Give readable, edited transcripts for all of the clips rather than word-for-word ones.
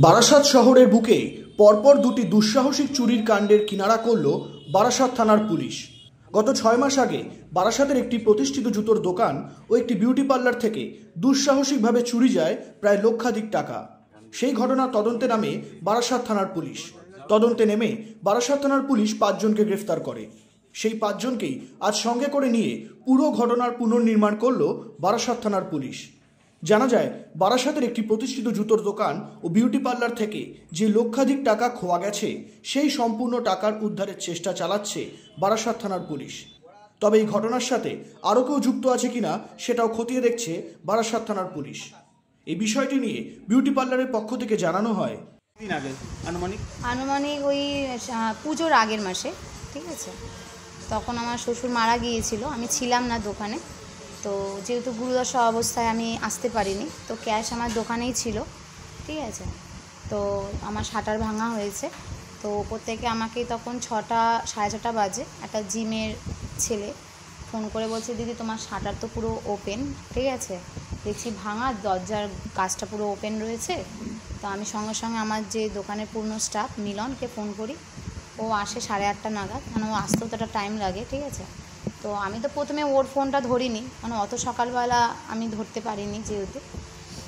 বারাসাত শহরের বুকে পরপর দুটি দুঃসাহসিক চুরির কাণ্ডের কিনারা করল বারাসাত থানার পুলিশ। গত 6 মাস আগে বারাসাতের একটি প্রতিষ্ঠিত জুতোর দোকান ও একটি বিউটি পার্লার থেকে দুঃসাহসিকভাবে চুরি যায় প্রায় লক্ষাধিক টাকা। সেই ঘটনার তদন্তে নামে বারাসাত থানার পুলিশ। তদন্তে নেমে বারাসাত থানার পুলিশ 5 জনকে গ্রেফতার করে। সেই 5 জনকেই আজ সঙ্গে করে নিয়ে পুরো ঘটনার পুনর্নির্মাণ করল বারাসাত থানার পুলিশ। জানা যায়, বারাসাতের একটি প্রতিষ্ঠিত জুতোর দোকান ও বিউটি পার্লার থেকে যে লক্ষাধিক টাকা খোয়া গেছে সেই সম্পূর্ণ টাকার উদ্ধারের চেষ্টা চালাচ্ছে বারাসাত থানার পুলিশ। তবে এই ঘটনার সাথে আরও কেউ যুক্ত আছে কিনা সেটাও খতিয়ে দেখছে বারাসাত থানার পুলিশ। এই বিষয়টি নিয়ে বিউটি পার্লারের পক্ষ থেকে জানানো হয়, দিন আগে আনুমানিক ওই পুজোর আগের মাসে, ঠিক আছে, তখন আমার শ্বশুর মারা গিয়েছিল, আমি ছিলাম না দোকানে। তো যেহেতু গুরুদশা অবস্থায় আমি আসতে পারিনি, তো ক্যাশ আমার দোকানেই ছিল, ঠিক আছে। তো আমার শাটার ভাঙা হয়েছে। তো ওপর থেকে আমাকে তখন 6টা সাড়ে 6টা বাজে একটা জিমের ছেলে ফোন করে বলছে, দিদি তোমার শাটার তো পুরো ওপেন, ঠিক আছে, দেখছি ভাঙা, দরজার কাজটা পুরো ওপেন রয়েছে। তো আমি সঙ্গে সঙ্গে আমার যে দোকানের পূর্ণ স্টাফ মিলনকে ফোন করি। ও আসে 8:30 নাগাদ, মানে ও আসতেও তো একটা টাইম লাগে, ঠিক আছে। তো আমি তো প্রথমে ওর ফোনটা ধরিনি, মানে অত সকালবেলা আমি ধরতে পারিনি যেহেতু।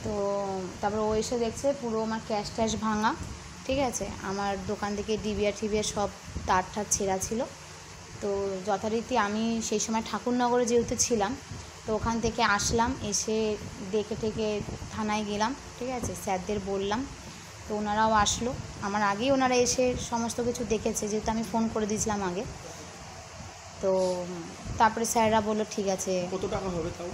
তো তারপর ও এসে দেখছে পুরো আমার ক্যাশ ভাঙা, ঠিক আছে। আমার দোকান থেকে ডিবিআর সব তার ছেঁড়া ছিল। তো যথারীতি আমি সেই সময় ঠাকুরনগরে যেহেতু ছিলাম, তো ওখান থেকে আসলাম, এসে দেখে টেকে থানায় গেলাম, ঠিক আছে, স্যারদের বললাম। তো ওনারাও আসলো, আমার আগেই ওনারা এসে সমস্ত কিছু দেখেছে, যেহেতু আমি ফোন করে দিয়েছিলাম আগে। তো তারপরে স্যাররা বললো ঠিক আছে। কত টাকা হবে তাও?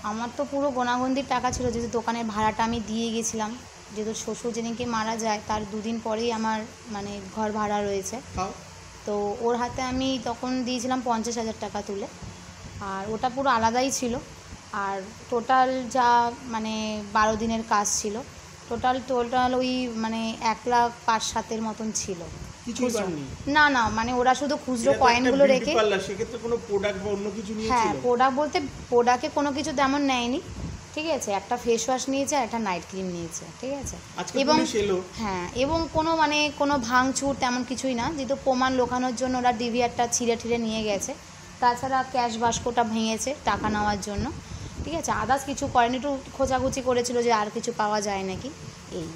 আমার তো পুরো গোনাগন্দির টাকা ছিল, যেহেতু দোকানের ভাড়াটা আমি দিয়ে গেছিলাম। যেহেতু শ্বশুর যেদিনকে মারা যায় তার 2 দিন পরেই আমার মানে ঘর ভাড়া রয়েছে। তো ওর হাতে আমি তখন দিয়েছিলাম 50,000 টাকা তুলে, আর ওটা পুরো আলাদাই ছিল। আর টোটাল যা মানে 12 দিনের কাজ ছিল, টোটাল ওই মানে 1,05,7,000 মতন ছিল। না না, মানে ওরা শুধু খুচরো কয়েনগুলো রেখে, সেক্ষেত্রে কোনো প্রোডাক্ট বা অন্য কিছু নিয়েছিল? হ্যাঁ, প্রোডাক্ট বলতে প্রোডাক্টে কোনো কিছু তেমন নেয়নি, ঠিক আছে। একটা ফেস ওয়াশ নিয়েছে আর একটা নাইট ক্রিম নিয়েছে, ঠিক আছে। এবং হ্যাঁ, এবং কোনো ভাঙচুর তেমন কিছুই না, যেহেতু প্রমাণ লোকানোর জন্য ওরা ডিভিআরটা ছিঁড়ে নিয়ে গেছে। তাছাড়া ক্যাশ বাস্কটা ভেঙেছে টাকা নেওয়ার জন্য, ঠিক আছে। আদার্স কিছু করেনি, একটু খোঁজাখুচি করেছিল যে আর কিছু পাওয়া যায় নাকি, এই,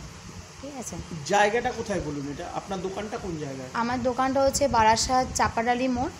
ঠিক আছে। জায়গাটা কোথায় বলুন? এটা আপনার দোকানটা কোন জায়গায়? আমার দোকানটা হচ্ছে বারাসাত চাপাডালি মোড়।